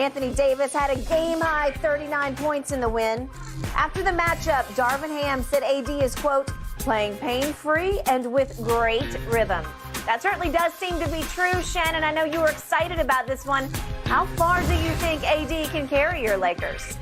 Anthony Davis had a game-high 39 points in the win. After the matchup, Darvin Ham said AD is, quote, playing pain-free and with great rhythm. That certainly does seem to be true. Shannon, I know you were excited about this one. How far do you think AD can carry your Lakers?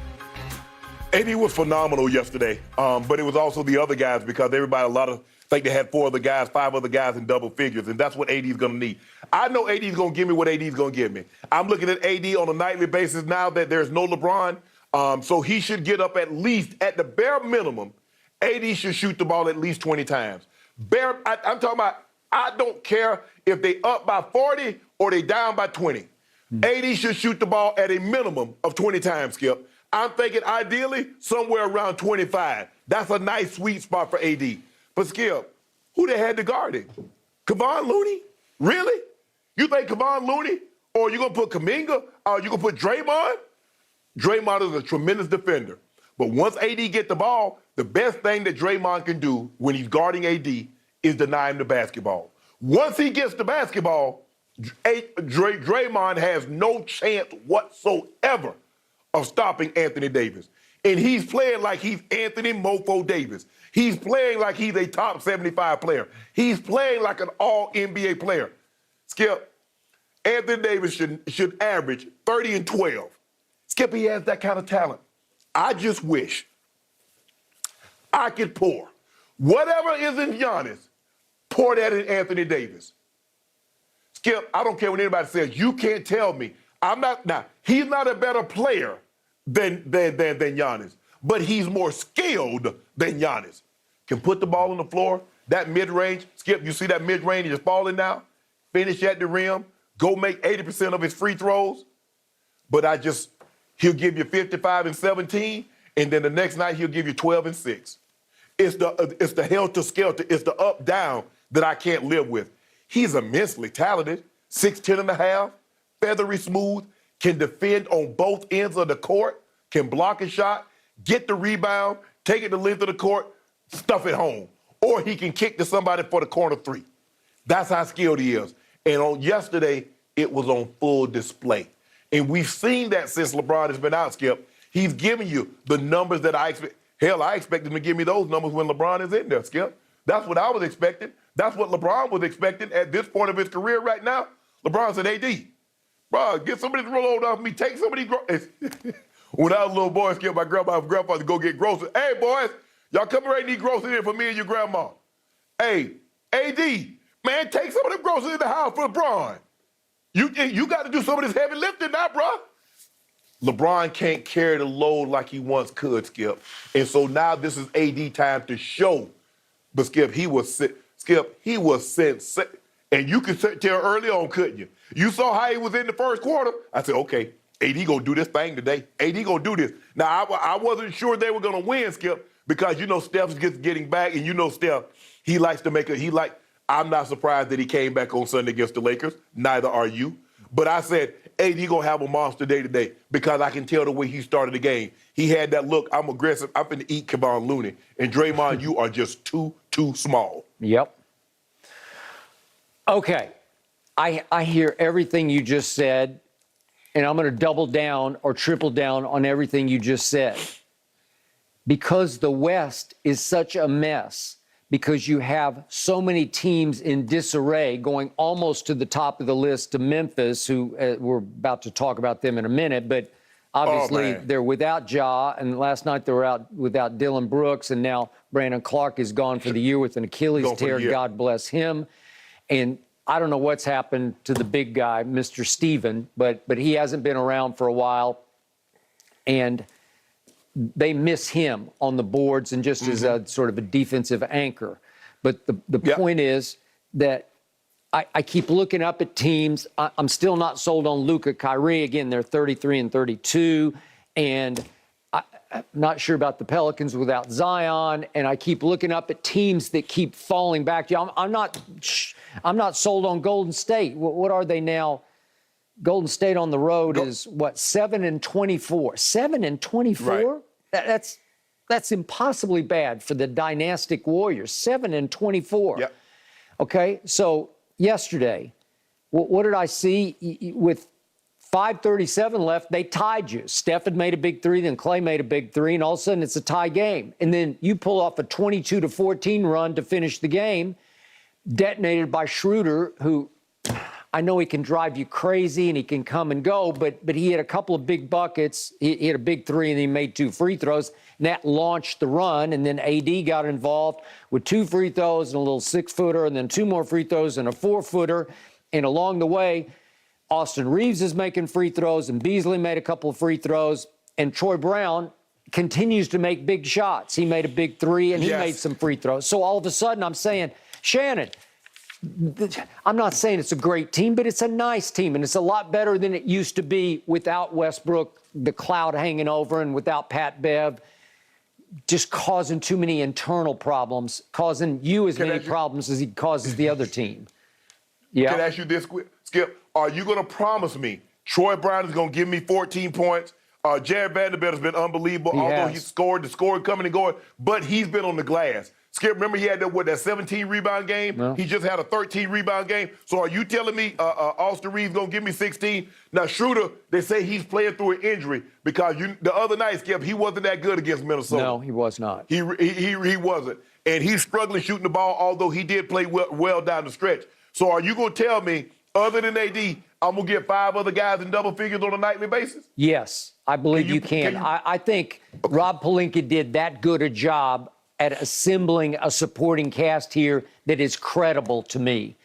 AD was phenomenal yesterday, but it was also the other guys because everybody, think they had 5 other guys in double figures, and that's what AD is going to need. I know AD is going to give me what AD is going to give me. I'm looking at AD on a nightly basis now that there's no LeBron, so he should get up at least, at the bare minimum, AD should shoot the ball at least 20 times. I'm talking about, I don't care if they up by 40 or they down by 20. AD should shoot the ball at a minimum of 20 times, Skip. I'm thinking ideally somewhere around 25. That's a nice sweet spot for AD. But Skip, who they had to guard him? Kevon Looney? Really? You think Kevon Looney? Or you going to put Kuminga? Or you going to put Draymond? Draymond is a tremendous defender. But once AD get the ball, the best thing that Draymond can do when he's guarding AD is deny him the basketball. Once he gets the basketball, Draymond has no chance whatsoever of stopping Anthony Davis. And he's playing like he's Anthony Mofo Davis. He's playing like he's a top 75 player. He's playing like an all-NBA player. Skip, Anthony Davis should average 30 and 12. Skip, he has that kind of talent. I just wish I could pour whatever is in Giannis, pour that in Anthony Davis. Skip, I don't care what anybody says. You can't tell me. He's not a better player than Giannis, but he's more skilled than Giannis. Can put the ball on the floor, that mid-range. Skip, you see that mid-range is falling now? Finish at the rim, go make 80% of his free throws. But he'll give you 55 and 17, and then the next night he'll give you 12 and 6. It's the helter-skelter, it's the up-down that I can't live with. He's immensely talented, 6'10 and a half, feathery smooth, can defend on both ends of the court, can block a shot, get the rebound, take it the length of the court, stuff it home. Or he can kick to somebody for the corner three. That's how skilled he is. And on yesterday, it was on full display. And we've seen that since LeBron has been out, Skip. He's giving you the numbers that I expect. Hell, I expect him to give me those numbers when LeBron is in there, Skip. That's what I was expecting. That's what LeBron was expecting at this point of his career right now. LeBron said, AD, bro, get somebody to roll over off me. Take somebody. When I was a little boy, Skip, my grandma to go get groceries. Hey, boys, y'all come right and need groceries here for me and your grandma. Hey, AD, man, take some of the groceries in the house for LeBron. You got to do some of this heavy lifting now, bro. LeBron can't carry the load like he once could, Skip. And so now this is AD time to show. But Skip, he was sent. And you could tell early on, couldn't you? You saw how he was in the first quarter. I said, okay, AD gonna do this thing today. AD gonna do this. Now, I wasn't sure they were gonna win, Skip, because you know Steph's getting back, and you know Steph, he likes to make I'm not surprised that he came back on Sunday against the Lakers. Neither are you. But I said, AD gonna have a monster day today because I can tell the way he started the game. He had that look, I'm aggressive, I'm finna eat Kevon Looney. And Draymond, you are just too small. Yep. Okay, I hear everything you just said, and I'm going to double down or triple down on everything you just said. Because the West is such a mess, because you have so many teams in disarray going almost to the top of the list to Memphis, who we're about to talk about them in a minute, but obviously they're without Ja, and last night they were out without Dylan Brooks, and now Brandon Clark is gone for the year with an Achilles tear. God bless him. And I don't know what's happened to the big guy, Mr. Steven, but he hasn't been around for a while. And they miss him on the boards and just as a sort of a defensive anchor. But the point is that I keep looking up at teams. I'm still not sold on Luka, Kyrie. Again, they're 33 and 32. And I'm not sure about the Pelicans without Zion, and I keep looking up at teams that keep falling back. I'm not sold on Golden State. What are they now? Golden State on the road is what, 7 and 24. 7 and 24? Right. That's impossibly bad for the dynastic Warriors. 7 and 24. Yep. Okay, so yesterday, what did I see with 5:37 left, they tied you. Steph had made a big three, then Clay made a big three, and all of a sudden it's a tie game. And then you pull off a 22-14 run to finish the game, detonated by Schroeder, who I know he can drive you crazy and he can come and go, but he had a couple of big buckets. He had a big three and he made 2 free throws, and that launched the run. And then AD got involved with 2 free throws and a little 6-footer, and then 2 more free throws and a 4-footer. And along the way, Austin Reeves is making free throws, and Beasley made a couple of free throws, and Troy Brown continues to make big shots. He made a big 3 and he made some free throws. So all of a sudden I'm saying, Shannon, I'm not saying it's a great team, but it's a nice team, and it's a lot better than it used to be without Westbrook, the cloud hanging over, and without Pat Bev just causing too many internal problems, causing you as many problems as he causes the other team. Yeah. Can I ask you this, Skip? Are you going to promise me Troy Brown is going to give me 14 points? Jared Vanderbilt has been unbelievable, although he scored, the scoring coming and going, but he's been on the glass. Skip, remember he had that 17 rebound game? No. He just had a 13 rebound game. So are you telling me Austin Reeves going to give me 16? Now, Schroeder, they say he's playing through an injury because the other night, Skip, he wasn't that good against Minnesota. No, he was not. He wasn't. And he's struggling shooting the ball, although he did play well down the stretch. So are you going to tell me, other than AD, I'm going to get 5 other guys in double figures on a nightly basis? Yes, I believe you can. I think Rob Pelinka did that good a job at assembling a supporting cast here that is credible to me.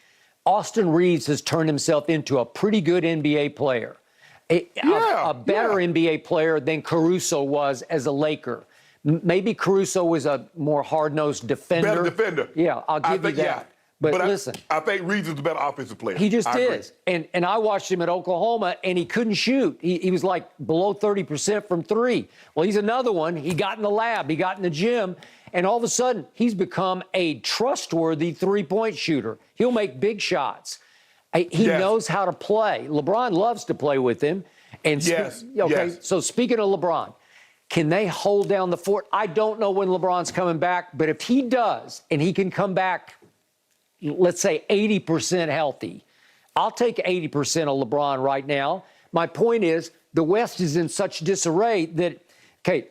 Austin Reeves has turned himself into a pretty good NBA player, a better NBA player than Caruso was as a Laker. Maybe Caruso was a more hard-nosed defender. Better defender. Yeah, I'll give you that. Yeah. But listen, I think Reeves is a better offensive player. He just is. And I watched him at Oklahoma, and he couldn't shoot. He was like below 30% from 3. Well, he's another one. He got in the lab. He got in the gym. And all of a sudden, he's become a trustworthy 3-point shooter. He'll make big shots. He knows how to play. LeBron loves to play with him. And so speaking of LeBron, can they hold down the fort? I don't know when LeBron's coming back, but if he does, and he can come back, let's say 80% healthy, I'll take 80% of LeBron right now. My point is, the West is in such disarray that,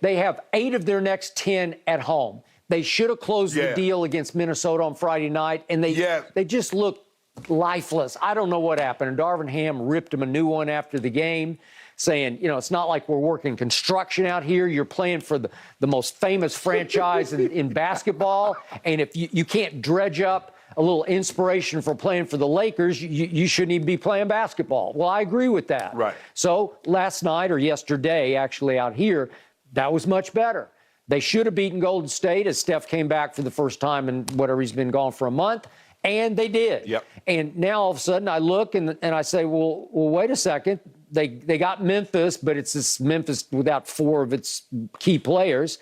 they have 8 of their next 10 at home. They should have closed the deal against Minnesota on Friday night, and they just look lifeless. I don't know what happened. And Darvin Ham ripped him a new one after the game, saying, it's not like we're working construction out here. You're playing for the most famous franchise in basketball, and if you can't dredge up a little inspiration for playing for the Lakers, you shouldn't even be playing basketball. Well, I agree with that. Right. So last night, or yesterday, actually out here, that was much better. They should have beaten Golden State as Steph came back for the first time in whatever he's been gone for a month, and they did. Yep. And now all of a sudden I look and I say, well, wait a second. They got Memphis, but it's this Memphis without 4 of its key players.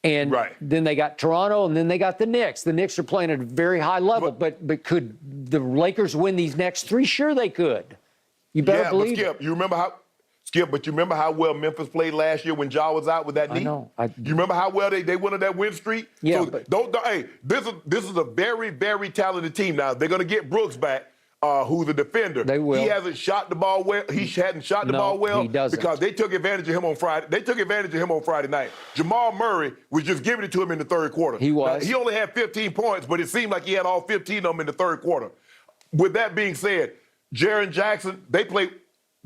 And then they got Toronto, and then they got the Knicks. The Knicks are playing at a very high level, but could the Lakers win these next 3? Sure they could. You better believe Skip, you remember how well Memphis played last year when Ja was out with that knee? I know. You remember how well they went on that win streak? Yeah. So this is a very, very talented team. Now they're going to get Brooks back, who's a defender. They will. He hasn't shot the ball well. He hadn't shot the ball well he doesn't. because they took advantage of him on Friday. They took advantage of him on Friday night. Jamal Murray was just giving it to him in the third quarter. He was. Now, he only had 15 points, but it seemed like he had all 15 of them in the third quarter. With that being said, Jaren Jackson,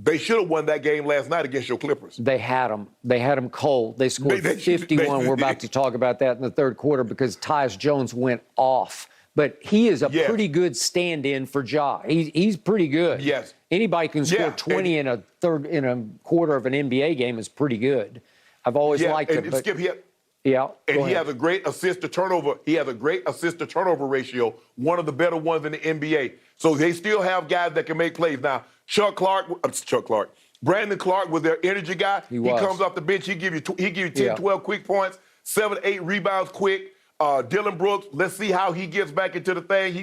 they should have won that game last night against your Clippers. They had them. They had them cold. They scored 51. We're about to talk about that in the third quarter because Tyus Jones went off. But he is a pretty good stand-in for Ja. He's pretty good. Yes. Anybody can score 20 in a quarter of an NBA game is pretty good. I've always liked it. Skip, he has a great assist to turnover. He has a great assist to turnover ratio, one of the better ones in the NBA. So they still have guys that can make plays. Now, Brandon Clark was their energy guy. He comes off the bench. He give you 10, 12 quick points, 7, 8 rebounds quick. Dylan Brooks, let's see how he gets back into the thing. He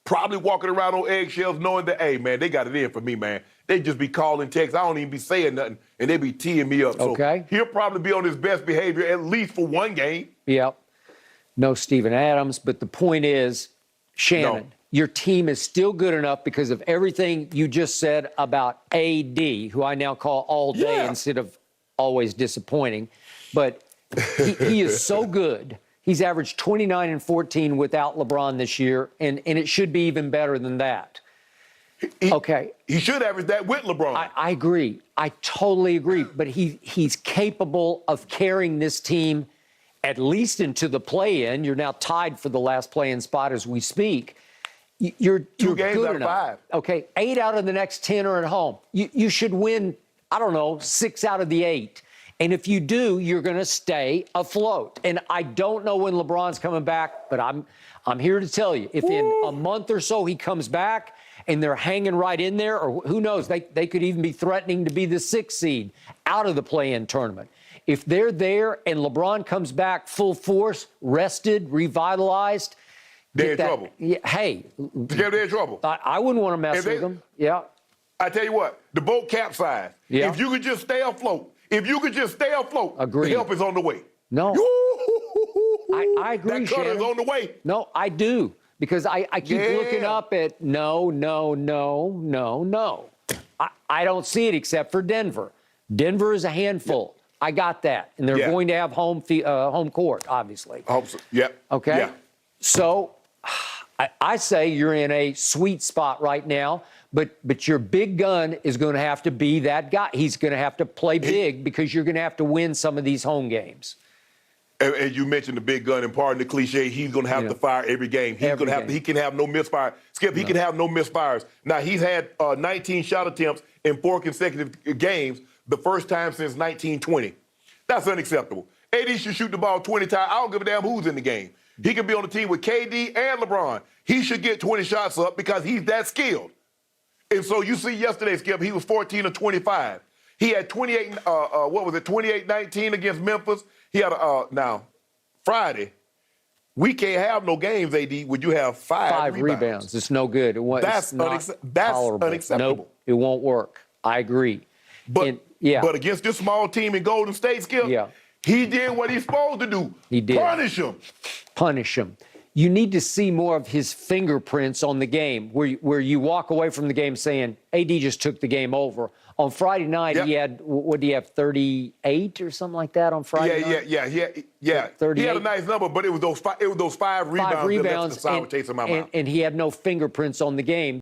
probably walking around on eggshells knowing that, hey, man, they got it in for me, man. They just be calling texts. I don't even be saying nothing, and they be teeing me up. So he'll probably be on his best behavior at least for one game. Yep. No Steven Adams, but the point is, Shannon, your team is still good enough because of everything you just said about AD, who I now call all day instead of always disappointing. But he is so good. He's averaged 29 and 14 without LeBron this year, and it should be even better than that. Okay. He should average that with LeBron. I agree. I totally agree. But he's capable of carrying this team at least into the play-in. You're now tied for the last play-in spot as we speak. You're Two games good out of enough. 5. Okay, 8 out of the next 10 are at home. You should win, I don't know, 6 out of the 8. And if you do, you're going to stay afloat. And I don't know when LeBron's coming back, but I'm here to tell you, if in a month or so he comes back and they're hanging right in there, or who knows, they could even be threatening to be the 6th seed out of the play-in tournament. If they're there and LeBron comes back full force, rested, revitalized, they're in trouble. Yeah, hey. They're in trouble. I wouldn't want to mess with them. Yeah. I tell you what, the boat capsized. Yeah. If you could just stay afloat, Agreed. the help is on the way. No. I agree, That cutter Shannon. is on the way. No, I do. Because I keep looking up at no. I don't see it except for Denver. Denver is a handful. Yeah. I got that. And they're going to have home court, obviously. Yep. Okay? Yeah. So I say you're in a sweet spot right now, but your big gun is going to have to be that guy. He's going to have to play big because you're going to have to win some of these home games. And you mentioned the big gun, and pardon the cliche, he's going to have to fire every game. He can have no misfire. Skip, he can have no misfires. Now, he's had 19 shot attempts in 4 consecutive games, the first time since 1920. That's unacceptable. AD should shoot the ball 20 times. I don't give a damn who's in the game. He can be on the team with KD and LeBron. He should get 20 shots up because he's that skilled. And so you see yesterday, Skip, he was 14 of 25. He had 28-19 against Memphis. He had now Friday. We can't have no games, AD, would you have 5 rebounds. It's no good. That's unacceptable. Nope, it won't work. I agree. But against this small team in Golden State, Skip, he did what he's supposed to do. He did. Punish him. You need to see more of his fingerprints on the game, where you walk away from the game saying, AD just took the game over. On Friday night, he had, what do you have, 38 or something like that on Friday night? Yeah. 38. He had a nice number, but it was those 5 rebounds that left the sour taste in my mouth. And he had no fingerprints on the game.